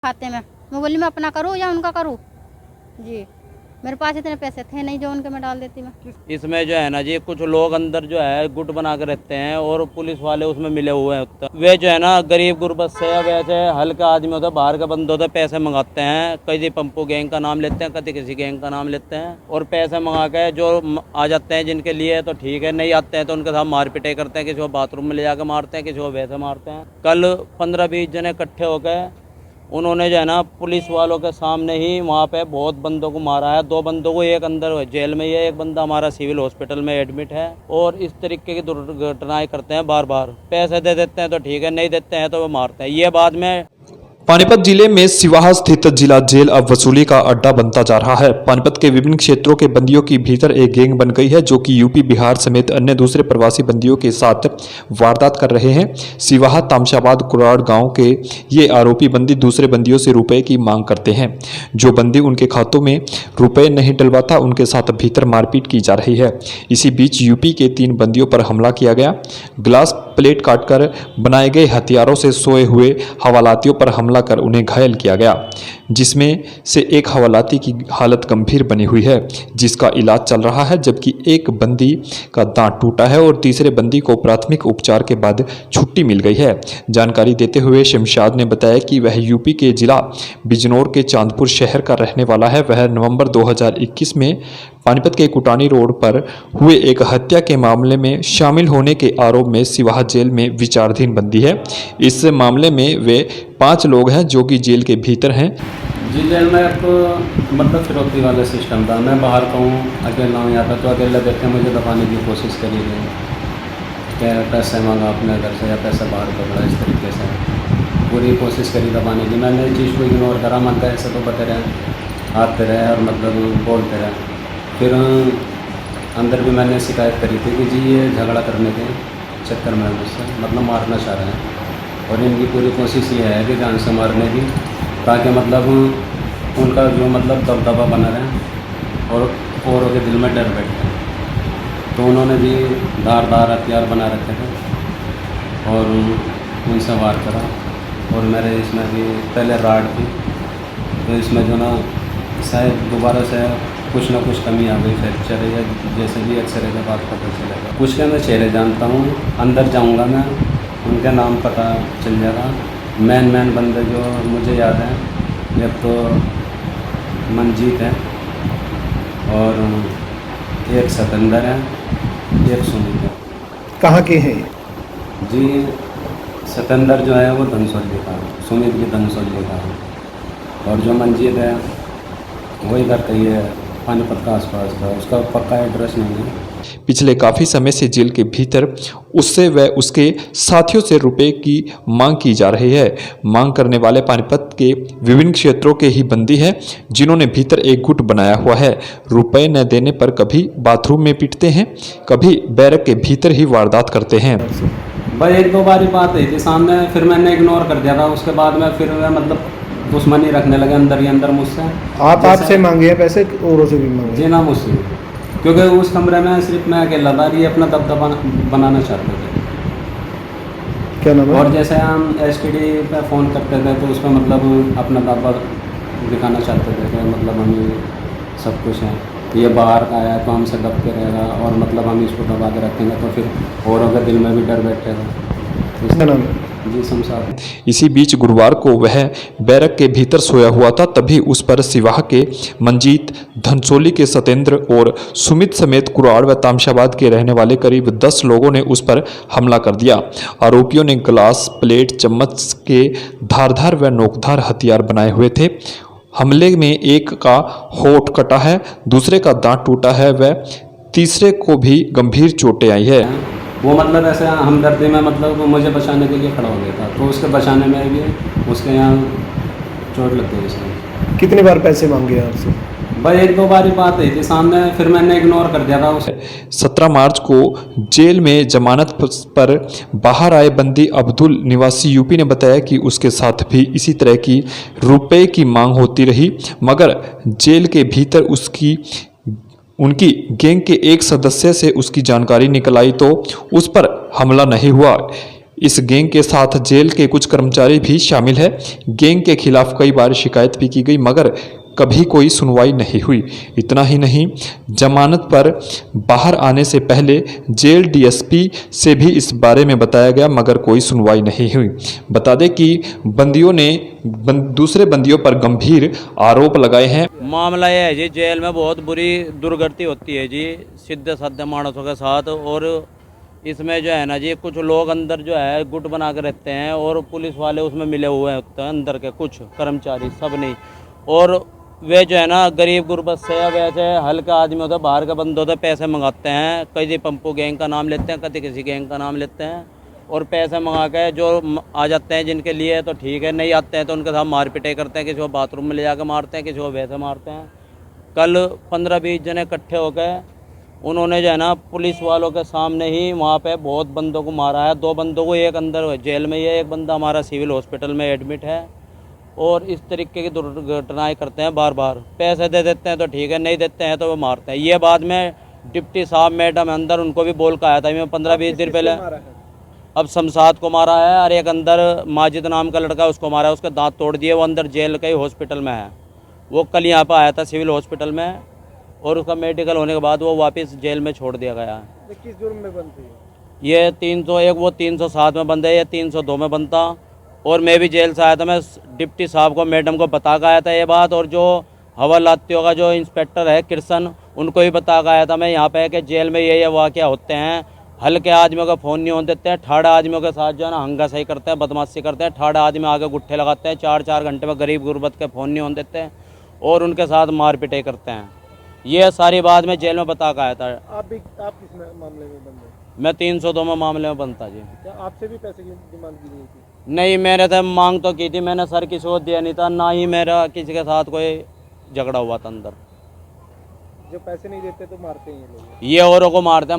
खाते में। मैं बोली मैं अपना करूँ या उनका करूँ जी। मेरे पास इतने पैसे थे नहीं जो उनके मैं डाल देती मैं। इसमें जो है ना जी, कुछ लोग अंदर जो है गुट बना कर रहते हैं और पुलिस वाले उसमें मिले हुए हैं। वे जो है ना गरीब गुरबत से या वैसे हल्का आदमी होता है, बाहर का बंद होता है, पैसे मंगाते हैं। कभी पंपो गैंग का नाम लेते हैं, कभी किसी गैंग का नाम लेते हैं और पैसे मंगा के जो आ जाते हैं जिनके लिए तो ठीक है, नहीं आते हैं तो उनके साथ मारपीटाई करते हैं। किसी को बाथरूम में ले जाकर मारते हैं, किसी को वैसे मारते हैं। कल 15-20 जने इकट्ठे हो गए, उन्होंने जो है ना पुलिस वालों के सामने ही वहाँ पे बहुत बंदों को मारा है। 2 बंदों को, एक अंदर जेल में ही है, एक बंदा हमारा सिविल हॉस्पिटल में एडमिट है। और इस तरीके की दुर्घटनाएं करते हैं बार बार। पैसे दे देते हैं तो ठीक है, नहीं देते हैं तो वो मारते हैं। ये बाद में पानीपत जिले में सिवाहा स्थित जिला जेल अब वसूली का अड्डा बनता जा रहा है। पानीपत के विभिन्न क्षेत्रों के बंदियों की भीतर एक गैंग बन गई है जो कि यूपी, बिहार समेत अन्य दूसरे प्रवासी बंदियों के साथ वारदात कर रहे हैं। सिवाहा तामशाबाद कुराड़ गांव के ये आरोपी बंदी दूसरे बंदियों से रुपए की मांग करते हैं। जो बंदी उनके खातों में रुपए नहीं डलवाता, उनके साथ भीतर मारपीट की जा रही है। इसी बीच यूपी के 3 बंदियों पर हमला किया गया। ग्लास प्लेट काटकर बनाए गए हथियारों से सोए हुए हवालातियों पर हमला कर उन्हें घायल किया गया, जिसमें से एक हवालाती की हालत गंभीर बनी हुई है जिसका इलाज चल रहा है, जबकि एक बंदी का दांत टूटा है और तीसरे बंदी को प्राथमिक उपचार के बाद छुट्टी मिल गई है। जानकारी देते हुए शमशाद ने बताया कि वह यूपी के जिला बिजनौर के चांदपुर शहर का रहने वाला है। वह नवंबर 2021 में पानीपत के कुटानी रोड पर हुए एक हत्या के मामले में शामिल होने के आरोप में सिवाहा जेल में विचाराधीन बंदी है। इस मामले में वे 5 लोग हैं जो कि जेल के भीतर हैं। जी जेल में तो मतलब फिरौती वाला सिस्टम था। मैं बाहर का हूँ, अकेला हूँ यहाँ पर, तो अकेला देख के मुझे दबाने की कोशिश करी गई। क्या पैसे मांगा अपने घर से या पैसा बाहर पकड़ा, इस तरीके से पूरी कोशिश करी दबाने की। मैंने इस चीज़ को इग्नोर करा, मन का ऐसे तो बते रहे, आते रहे और मतलब बोलते रहे। फिर अंदर भी मैंने शिकायत करी थी कि जी ये झगड़ा करने के चक्कर में मुझसे मतलब मारना चाह रहे हैं और इनकी पूरी कोशिश ये है कि जान से मारने की, ताकि मतलब उनका जो मतलब दबदबा बना रहे और औरों के दिल में डर बैठे। तो उन्होंने भी धारदार हथियार बना रखे थे और उनसे वार करा। और मेरे इसमें भी पहले राड थी, तो इसमें जो ना शायद दोबारा से कुछ ना कुछ कमी आ गई, फ्रैक्चर है जैसे भी एक्सरे के बाद पता चलेगा। कुछ के मैं चेहरे जानता हूँ, अंदर जाऊँगा मैं, उनका नाम पता चल जाएगा। मैन बंदे जो मुझे याद है, एक तो मंजीत है और एक सतेंद्र है, एक सुमित है। कहाँ के हैं? जी सतेंद्र जो है वो धनसौली का है, सुमित भी धनसौली का है और जो मंजीत है वो इधर कहीं है, पानीपत का आसपास का। उसका पक्का एड्रेस नहीं है। पिछले काफ़ी समय से जेल के भीतर उससे व उसके साथियों से रुपए की मांग की जा रही है। मांग करने वाले पानीपत के विभिन्न क्षेत्रों के ही बंदी हैं जिन्होंने भीतर एक गुट बनाया हुआ है। रुपए न देने पर कभी बाथरूम में पीटते हैं, कभी बैरक के भीतर ही वारदात करते हैं। भाई 1-2 बार ही बात हुई थी सामने, फिर मैंने इग्नोर कर दिया था। उसके बाद में फिर मैं मतलब दुश्मनी रखने लगे अंदर ही अंदर मुझसे। आपसे मांगे हैं पैसे, औरों से भी मांगे? जी ना, मुझसे, क्योंकि उस कमरे में सिर्फ मैं अकेला था, ये अपना दबदबा बनाना चाहते थे। क्या नाम है? और जैसे हम STD पे फ़ोन करते थे तो उसमें मतलब अपना दबदबा दिखाना चाहते थे कि मतलब हम सब कुछ है, ये बाहर आया तो हमसे दब के रहेगा और मतलब हम इसको दबा के रखेंगे तो फिर औरों के दिल में भी डर बैठेगा। क्या नाम है? जी शमशाद। इसी बीच गुरुवार को वह बैरक के भीतर सोया हुआ था, तभी उस पर सिवाहा के मंजीत, धनसौली के सतेंद्र और सुमित समेत कुराड़ व तामशाबाद के रहने वाले करीब 10 लोगों ने उस पर हमला कर दिया। आरोपियों ने ग्लास, प्लेट, चम्मच के धारदार व नोकधार हथियार बनाए हुए थे। हमले में एक का होठ कटा है, दूसरे का दांत टूटा है व तीसरे को भी गंभीर चोटें आई है। वो मतलब ऐसे हमदर्दी में मतलब वो मुझे बचाने के लिए खड़ा हो गया था, तो उसके बचाने में भी उसके यहाँ चोट लग गई इसमें। कितनी बार पैसे मांगे आपसे? भाई 1-2 बार ही बात हुई थी सामने, फिर मैंने इग्नोर कर दिया था उसे। 17 मार्च को जेल में जमानत पर बाहर आए बंदी अब्दुल निवासी यूपी ने बताया कि उसके साथ भी इसी तरह की रुपए की मांग होती रही, मगर जेल के भीतर उनकी गैंग के एक सदस्य से उसकी जानकारी निकल आई तो उस पर हमला नहीं हुआ। इस गैंग के साथ जेल के कुछ कर्मचारी भी शामिल है। गैंग के खिलाफ कई बार शिकायत भी की गई मगर कभी कोई सुनवाई नहीं हुई। इतना ही नहीं, जमानत पर बाहर आने से पहले जेल डीएसपी से भी इस बारे में बताया गया मगर कोई सुनवाई नहीं हुई। बता दें कि बंदियों ने दूसरे बंदियों पर गंभीर आरोप लगाए हैं। मामला यह है जी, जेल में बहुत बुरी दुर्गति होती है जी सीधे साधे मानसों के साथ। और इसमें जो है ना जी, कुछ लोग अंदर जो है गुट बना के रहते हैं और पुलिस वाले उसमें मिले हुए होते हैं, अंदर के कुछ कर्मचारी, सब नहीं। और वे जो है ना गरीब गुरबत से या वैसे हल्के आदमी होते, बाहर के बंदे होते, पैसे मंगाते हैं। कभी पंपू गैंग का नाम लेते हैं, कभी किसी गैंग का नाम लेते हैं और पैसे मंगा के जो आ जाते हैं जिनके लिए तो ठीक है, नहीं आते हैं तो उनके साथ मार पिटाई करते हैं। किसी को बाथरूम में ले जाकर मारते हैं, किसी को वैसे मारते हैं। कल 15-20 जने इकट्ठे होकर उन्होंने जो है ना पुलिस वालों के सामने ही वहाँ पे बहुत बंदों को मारा है। 2 बंदों को, एक अंदर जेल में ही है, एक बंदा हमारा सिविल हॉस्पिटल में एडमिट है। और इस तरीके की दुर्घटनाएं करते हैं बार बार। पैसे दे देते हैं तो ठीक है, नहीं देते हैं तो वो मारते हैं। ये बाद में डिप्टी साहब मैडम अंदर उनको भी बोल कर आया था। मैं 15-20 दिन पहले अब शमशाद को मारा है और एक अंदर माजिद नाम का लड़का, उसको मारा है, उसके दांत तोड़ दिए। वो अंदर जेल के हॉस्पिटल में है। वो कल यहाँ पर आया था सिविल हॉस्पिटल में और उसका मेडिकल होने के बाद वो वापस जेल में छोड़ दिया गया है। किस जुर्म में बनती है? ये 301, वो 307 में बंद है, ये 302 में बनता। और मैं भी जेल से आया था, मैं डिप्टी साहब को मैडम को बता कर आया था ये बात। और जो हवालातियों का जो इंस्पेक्टर है कृष्ण, उनको भी बता कर आया था मैं यहाँ पे कि जेल में ये वाक़या होते हैं। हल्के आदमियों का फ़ोन नहीं होने देते हैं, ठाड़े आदमियों के साथ जो है ना हंगा सही करते हैं, बदमाशी करते हैं। ठाड़े आदमी आगे गुट्ठे लगाते हैं, 4-4 घंटे में गरीब गुरबत के फ़ोन नहीं होने देते हैं और उनके साथ मार पिटाई करते हैं। ये सारी बात मैं जेल में बता कर आया था। आप किस मामले में बंद? मैं 302 में मामले में बनता जी। क्या आपसे भी पैसे की डिमांड की गई थी? नहीं, मैंने तो मांग तो की थी, मैंने सर किसी को दिया नहीं था, ना ही मेरा किसी के साथ कोई झगड़ा हुआ था अंदर। जो पैसे नहीं देते तो मारते हैं ये लोग। ये औरों को मारते हैं।